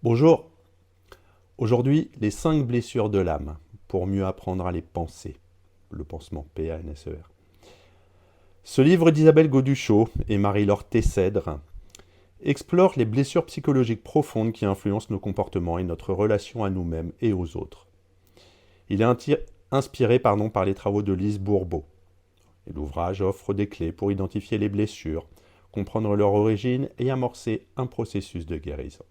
Bonjour, aujourd'hui les 5 blessures de l'âme pour mieux apprendre à les penser. Le pansement, P-A-N-S-E-R. Ce livre d'Isabelle Gauduchot et Marie-Laure Tessèdre explore les blessures psychologiques profondes qui influencent nos comportements et notre relation à nous-mêmes et aux autres. Il est inspiré par les travaux de Lise Bourbeau. Et l'ouvrage offre des clés pour identifier les blessures, comprendre leur origine et amorcer un processus de guérison.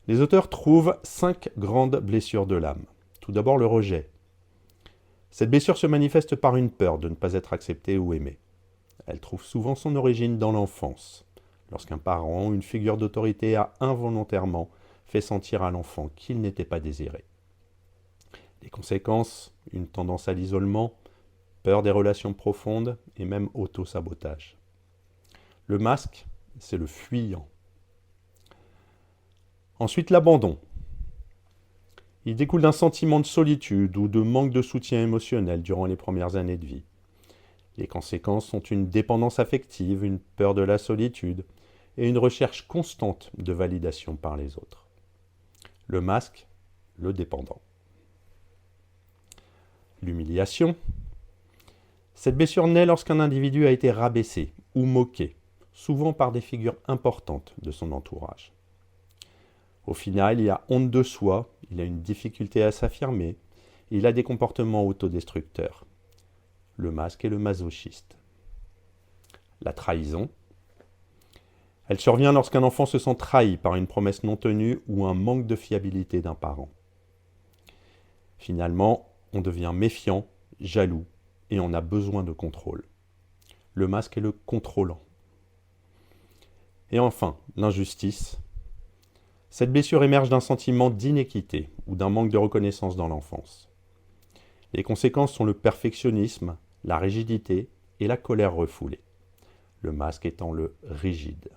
Les auteurs trouvent 5 grandes blessures de l'âme. Tout d'abord, le rejet. Cette blessure se manifeste par une peur de ne pas être accepté ou aimé. Elle trouve souvent son origine dans l'enfance, lorsqu'un parent ou une figure d'autorité a involontairement fait sentir à l'enfant qu'il n'était pas désiré. Les conséquences, une tendance à l'isolement, peur des relations profondes et même auto-sabotage. Le masque, c'est le fuyant. Ensuite, l'abandon. Il découle d'un sentiment de solitude ou de manque de soutien émotionnel durant les premières années de vie. Les conséquences sont une dépendance affective, une peur de la solitude et une recherche constante de validation par les autres. Le masque, le dépendant. L'humiliation. Cette blessure naît lorsqu'un individu a été rabaissé ou moqué, souvent par des figures importantes de son entourage. Au final, il a honte de soi, il a une difficulté à s'affirmer, il a des comportements autodestructeurs. Le masque est le masochiste. La trahison. Elle survient lorsqu'un enfant se sent trahi par une promesse non tenue ou un manque de fiabilité d'un parent. Finalement, on devient méfiant, jaloux et on a besoin de contrôle. Le masque est le contrôlant. Et enfin, l'injustice. Cette blessure émerge d'un sentiment d'inéquité ou d'un manque de reconnaissance dans l'enfance. Les conséquences sont le perfectionnisme, la rigidité et la colère refoulée. Le masque étant le rigide.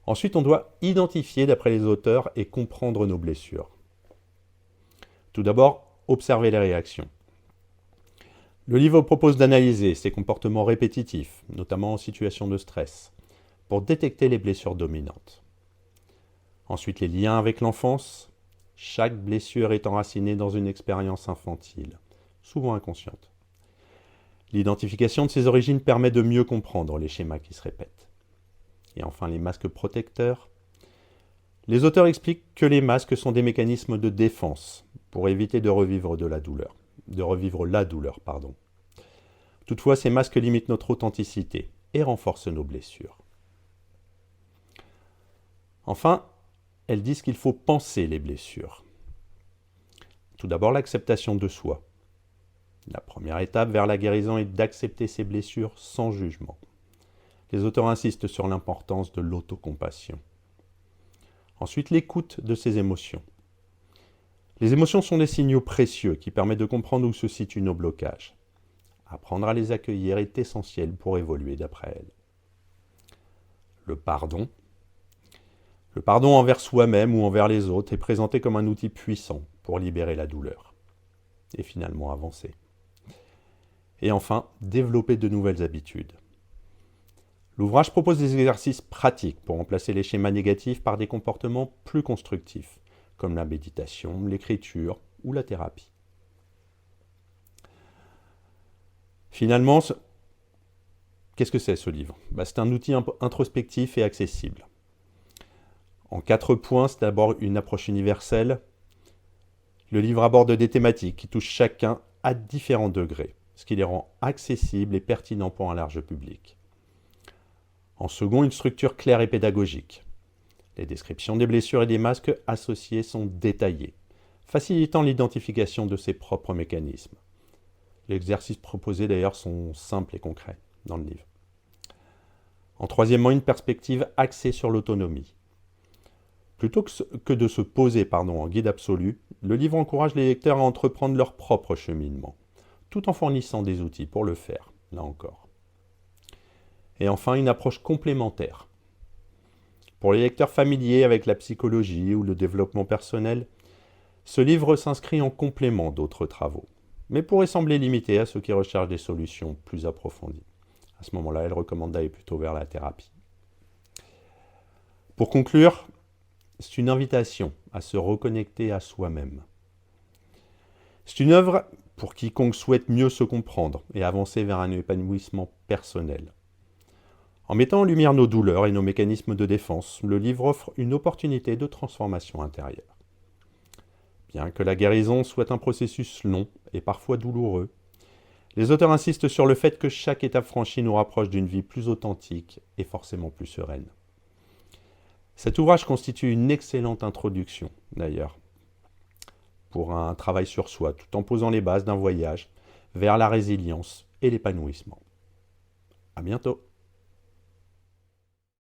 Ensuite, on doit identifier, d'après les auteurs, et comprendre nos blessures. Tout d'abord, observer les réactions. Le livre propose d'analyser ces comportements répétitifs, notamment en situation de stress, pour détecter les blessures dominantes. Ensuite, les liens avec l'enfance. Chaque blessure est enracinée dans une expérience infantile, souvent inconsciente. L'identification de ces origines permet de mieux comprendre les schémas qui se répètent. Et enfin, les masques protecteurs. Les auteurs expliquent que les masques sont des mécanismes de défense pour éviter de revivre la douleur. Toutefois, ces masques limitent notre authenticité et renforcent nos blessures. Enfin, elles disent qu'il faut penser les blessures. Tout d'abord, l'acceptation de soi. La première étape vers la guérison est d'accepter ses blessures sans jugement. Les auteurs insistent sur l'importance de l'autocompassion. Ensuite, l'écoute de ses émotions. Les émotions sont des signaux précieux qui permettent de comprendre où se situent nos blocages. Apprendre à les accueillir est essentiel pour évoluer d'après elles. Le pardon. Le pardon envers soi-même ou envers les autres est présenté comme un outil puissant pour libérer la douleur et finalement avancer. Et enfin, développer de nouvelles habitudes. L'ouvrage propose des exercices pratiques pour remplacer les schémas négatifs par des comportements plus constructifs, comme la méditation, l'écriture ou la thérapie. Finalement, qu'est-ce que c'est ce livre ? C'est un outil introspectif et accessible. En 4 points, c'est d'abord une approche universelle. Le livre aborde des thématiques qui touchent chacun à différents degrés, ce qui les rend accessibles et pertinents pour un large public. En second, une structure claire et pédagogique. Les descriptions des blessures et des masques associés sont détaillées, facilitant l'identification de ses propres mécanismes. Les exercices proposés d'ailleurs sont simples et concrets dans le livre. En troisièmement, une perspective axée sur l'autonomie. Plutôt que de se poser en guide absolu, le livre encourage les lecteurs à entreprendre leur propre cheminement, tout en fournissant des outils pour le faire, là encore. Et enfin, une approche complémentaire. Pour les lecteurs familiers avec la psychologie ou le développement personnel, ce livre s'inscrit en complément d'autres travaux, mais pourrait sembler limité à ceux qui recherchent des solutions plus approfondies. À ce moment-là, elle recommande d'aller plutôt vers la thérapie. Pour conclure, c'est une invitation à se reconnecter à soi-même. C'est une œuvre pour quiconque souhaite mieux se comprendre et avancer vers un épanouissement personnel. En mettant en lumière nos douleurs et nos mécanismes de défense, le livre offre une opportunité de transformation intérieure. Bien que la guérison soit un processus long et parfois douloureux, les auteurs insistent sur le fait que chaque étape franchie nous rapproche d'une vie plus authentique et forcément plus sereine. Cet ouvrage constitue une excellente introduction, d'ailleurs, pour un travail sur soi, tout en posant les bases d'un voyage vers la résilience et l'épanouissement. À bientôt.